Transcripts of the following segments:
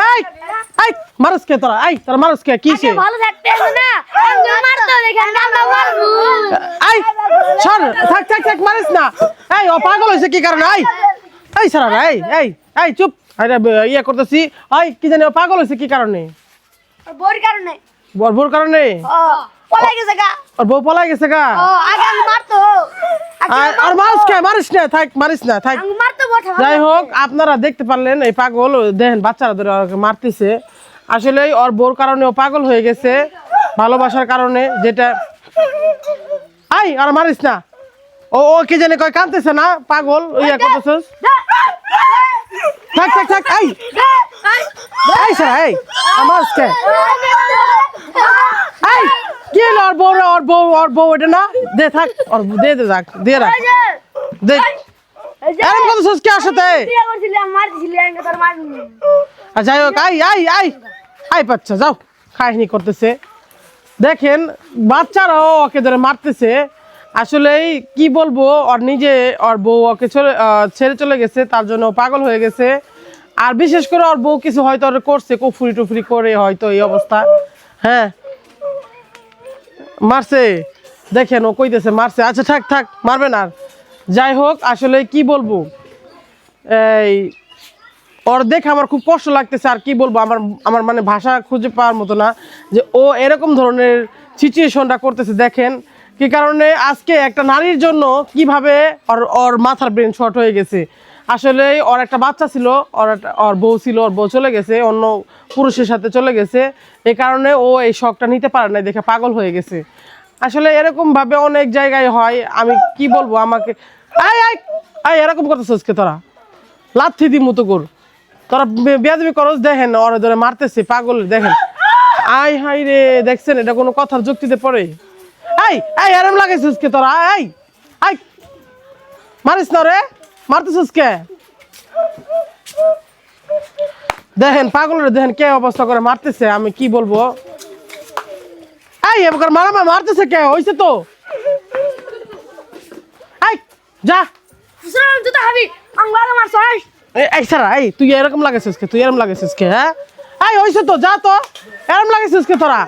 এই এই মারস কে তোরা এই তোরা মারস কে কিছে ভালো থাকতে না আমি মারতো দেখেন আমরা মারবো এই ছাড় থাক মারিস না এই ও পাগল হইছে কি কারণে এই সারা এই চুপ আরে ইয়া করতেছি এই কি জানি ও পাগল হইছে কি কারণে বোর কারণে বরবর কারণে পলাই গেছে গা আর বউ পলাই গেছে গা আগে আমি মারতো আর মারিস না থাক আমি মারতো বটে যাই হোক আপনারা দেখতে পারলেন এই পাগল দেখেন বাচ্চারা ধরে ওকে মারতেছে আসলে ওর বউর কারণে ও পাগল হয়ে গেছে ভালোবাসার কারণে যেটা আর মারিস না ও কি জানি কয় কাঁদতেছে না পাগল ইয়া করতেছিস থাক এই সারা আমার কে কি হলো ওর বউ এটা না দে থাক ওর রাখ দে এরকম করতেছিস কি আসতে বিয়ে করছিলাম মারছিলি আমি তোর মারবি যাই হোক বাচ্চা যাও কাহিনী করতেছে দেখেন বাচ্চারাও ওকে ধরে মারতেছে আসলে কি বলবো ওর বউ ওকে ছেড়ে চলে গেছে তার জন্য পাগল হয়ে গেছে আর বিশেষ করে ওর বউ কিছু হয়তো করছে কুফুরি টুফুরি করে হয়তো এই অবস্থা হ্যাঁ মারছে দেখেন ও কইতেছে মারছে আচ্ছা থাক মারবে না যাই হোক আসলে কি বলবো এই ওর দেখে আমার খুব কষ্ট লাগতেছে আর কি বলবো আমার মানে ভাষা খুঁজে পাওয়ার মতো না যে ও এরকম ধরনের সিচুয়েশনটা করতেছে দেখেন কি কারণে আজকে একটা নারীর জন্য কিভাবে ওর মাথার ব্রেন শর্ট হয়ে গেছে আসলে ওর একটা বাচ্চা ছিল ওর বউ ছিল ওর বউ চলে গেছে অন্য পুরুষের সাথে চলে গেছে এই কারণে ও এই শখটা নিতে পারে না দেখে পাগল হয়ে গেছে আসলে এরকমভাবে অনেক জায়গায় হয় আমি কি বলবো আমাকে এরকম করতেছিস কে তোরা লাথি দি মতো কর তোরা বেয়াদবি করস দেখেন ওরা ধরে মারতেছে পাগল দেখেন হাই রে দেখছেন এটা কোনো কথার যুক্তিতে পড়ে এরম লাগাইছিস কে তোরা মারিস না রে মারতেছিস কে দেখেন পাগলের দেখেন কে অবস্থা করে মারতেছে আমি কি বলবো এবার মারতেছে কে হইছে তো যা তুই তো হাবি আঙ্গুলে মারছস তুই এরকম লাগাইছিস কে হ্যাঁ হইছে তো যা তো এরকম লাগাইছিস কে তোরা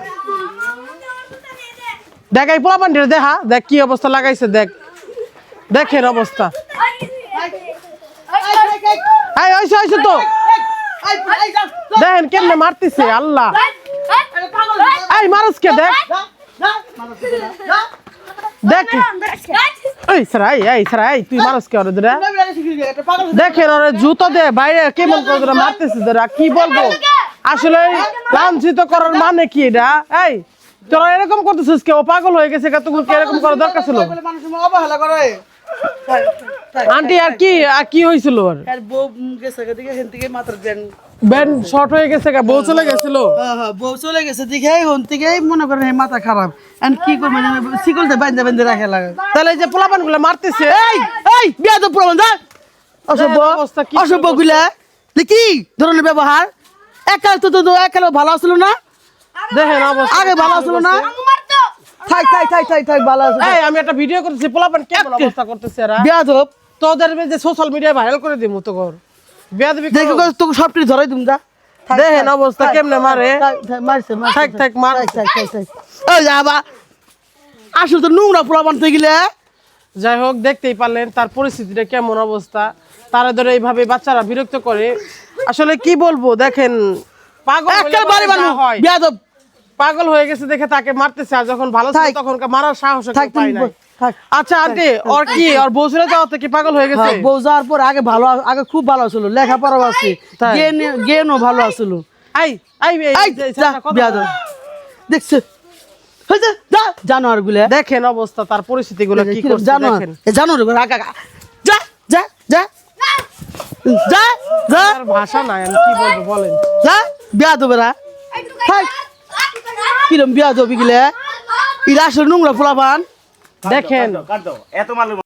দেখ এই পোলা পান্ডির দেখ কি অবস্থা লাগাইছে দেখেন অবস্থা হইছে তো দেখেন কেমনে মারতেছে আল্লাহ মারস কে দেখ তুই মারস কে দেখেন ওরে জুতো দে বাইরে কেমন করে মারতেছে কি বলবো আসলে লাঞ্ছিত করার মানে কি এটা তোরা এরকম করতেছিস কে ও পাগল হয়ে গেছে এরকম করার দরকার ছিল আন্টি আর কি হয়েছিল ব্যান্ড শর্ট হয়ে গেছে বউ চলে গেছিল বউ চলে গেছে দেখে থেকে মনে করেন মাথা খারাপ কি করবো শিকলতে বেঁধে রাখে লাগে তাহলে এই যে পোলাপান গুলা মারতেছে বিয়া তো প্রমাণ অসভ্য গুলা কি ধরনের ব্যবহার একাল তো একাল ভালো আসলো না দেখেন আগে ভালো আসলো না থাক ভালো আছে আমি একটা ভিডিও করতেছি পোলাপান কেমন অবস্থা করতেছে এরা বেয়াদব তোদের যে সোশ্যাল মিডিয়ায় ভাইরাল করে দিমু তো কর বেয়াদবি দেখো তোকে সব কিছু ধরাই দিম যা দেখেন অবস্থা কেমনে মারে থাক মার ওই যাবা আসলে তো নোংরা পোলাপান থেকে গেলে যাই হোক দেখতেই পারলেন তার পরিস্থিতিটা কেমন অবস্থা তারা ধরে এইভাবে বাচ্চারা বিরক্ত করে আসলে কি বলবো দেখেন পাগল হয়ে গেছে দেখে তাকে মারতেছে আর যখন ভালো ছিল তখন মারার সাহস পায় না আচ্ছা আন্টি ওর বউ চলে যাওয়া থেকে পাগল হয়ে গেছে বউ যাওয়ার পর আগে খুব ভালো ছিল লেখাপড়াও আছে জ্ঞানও ভালো আছিল দেখছে জানোয়ার গুলো দেখেন অবস্থা তার পরিস্থিতি গুলো কি করছে দেখেন জানোয়ার যা যা যা যা যা ভাষা নাই আমি কি বলবো বলেন যা বিয়া দেবেরা কিরম বিয়া দেবি গেলে ইরা আসলে নোংরা পোলাপান দেখেন